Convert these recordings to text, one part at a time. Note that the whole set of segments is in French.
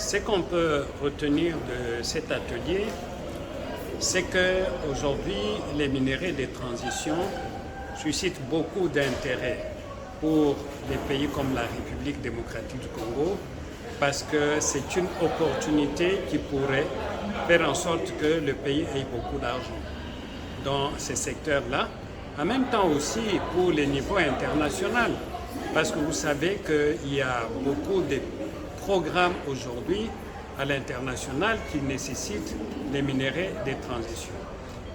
Ce qu'on peut retenir de cet atelier, c'est qu'aujourd'hui, les minéraux de transition suscitent beaucoup d'intérêt pour des pays comme la République démocratique du Congo, parce que c'est une opportunité qui pourrait faire en sorte que le pays ait beaucoup d'argent dans ces secteurs-là. En même temps aussi pour les niveaux internationaux, parce que vous savez qu'il y a beaucoup de programmes aujourd'hui à l'international qui nécessitent les minéraux de transition.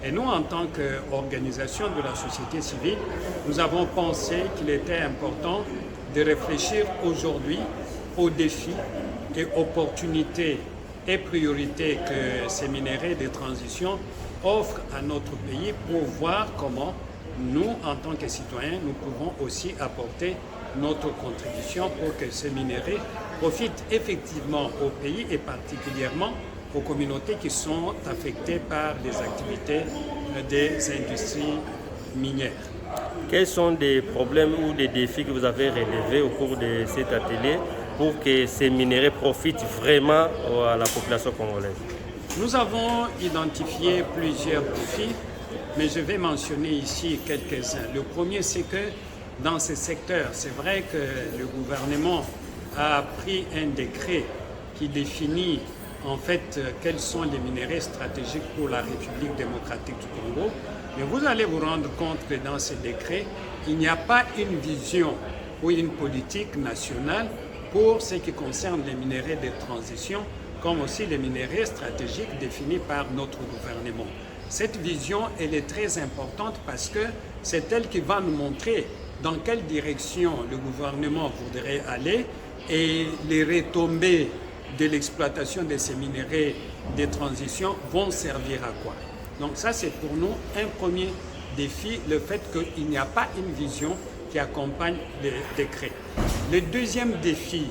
Et nous, en tant qu'organisation de la société civile, nous avons pensé qu'il était important de réfléchir aujourd'hui aux défis et opportunités et priorités que ces minéraux de transition offrent à notre pays pour voir comment nous, en tant que citoyens, nous pouvons aussi apporter notre contribution pour que ces minéraux profitent effectivement au pays et particulièrement aux communautés qui sont affectées par les activités des industries minières. Quels sont des problèmes ou des défis que vous avez relevés au cours de cet atelier pour que ces minéraux profitent vraiment à la population congolaise? Nous avons identifié plusieurs défis, mais je vais mentionner ici quelques-uns. Le premier, c'est que dans ce secteur, c'est vrai que le gouvernement a pris un décret qui définit en fait quels sont les minéraux stratégiques pour la République démocratique du Congo. Mais vous allez vous rendre compte que dans ce décret, il n'y a pas une vision ou une politique nationale pour ce qui concerne les minéraux de transition, comme aussi les minéraux stratégiques définis par notre gouvernement. Cette vision, elle est très importante parce que c'est elle qui va nous montrer dans quelle direction le gouvernement voudrait aller et les retombées de l'exploitation de ces minéraux de transition vont servir à quoi. Donc ça, c'est pour nous un premier défi, le fait qu'il n'y a pas une vision qui accompagne les décrets. Le deuxième défi,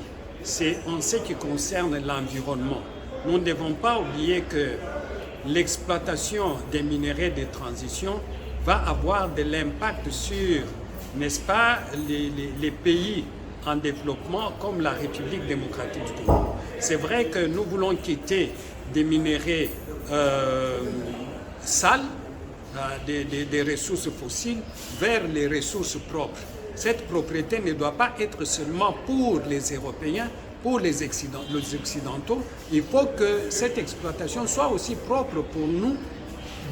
c'est en ce qui concerne l'environnement. Nous ne devons pas oublier que l'exploitation des minéraux de transition va avoir de l'impact sur, n'est-ce pas, les pays en développement comme la République démocratique du Congo. C'est vrai que nous voulons quitter des minéraux sales, des ressources fossiles, vers les ressources propres. Cette propriété ne doit pas être seulement pour les Européens, pour les Occidentaux. Il faut que cette exploitation soit aussi propre pour nous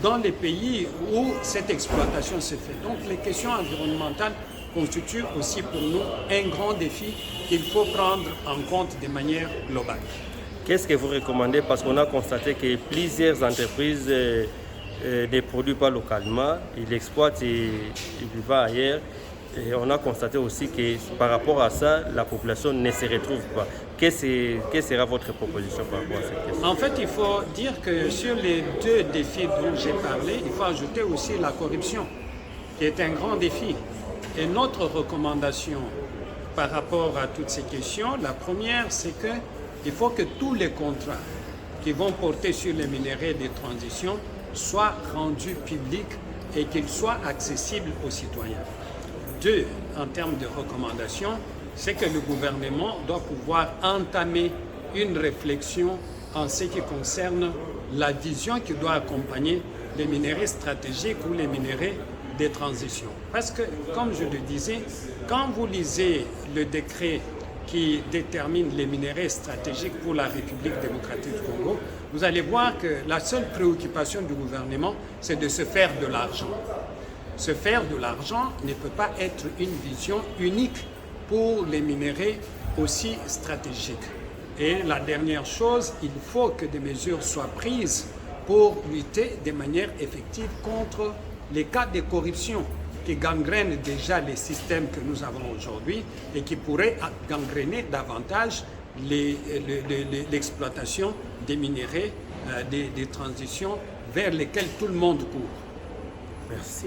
dans les pays où cette exploitation se fait. Donc les questions environnementales constituent aussi pour nous un grand défi qu'il faut prendre en compte de manière globale. Qu'est-ce que vous recommandez? Parce qu'on a constaté que plusieurs entreprises ne produisent pas localement, ils exploitent et ils vivent ailleurs. Et on a constaté aussi que par rapport à ça, la population ne se retrouve pas. Quelle sera votre proposition par rapport à cette question? En fait, il faut dire que sur les deux défis dont j'ai parlé, il faut ajouter aussi la corruption, qui est un grand défi. Et notre recommandation par rapport à toutes ces questions, la première, c'est qu'il faut que tous les contrats qui vont porter sur les minéraux de transition soient rendus publics et qu'ils soient accessibles aux citoyens. Deux, en termes de recommandations, c'est que le gouvernement doit pouvoir entamer une réflexion en ce qui concerne la vision qui doit accompagner les minéraux stratégiques ou les minéraux de transition. Parce que, comme je le disais, quand vous lisez le décret qui détermine les minéraux stratégiques pour la République démocratique du Congo, vous allez voir que la seule préoccupation du gouvernement, c'est de se faire de l'argent. Se faire de l'argent ne peut pas être une vision unique pour les minéraux aussi stratégiques. Et la dernière chose, il faut que des mesures soient prises pour lutter de manière effective contre les cas de corruption qui gangrènent déjà les systèmes que nous avons aujourd'hui et qui pourraient gangréner davantage l'exploitation des minéraux des transitions vers lesquelles tout le monde court. Merci.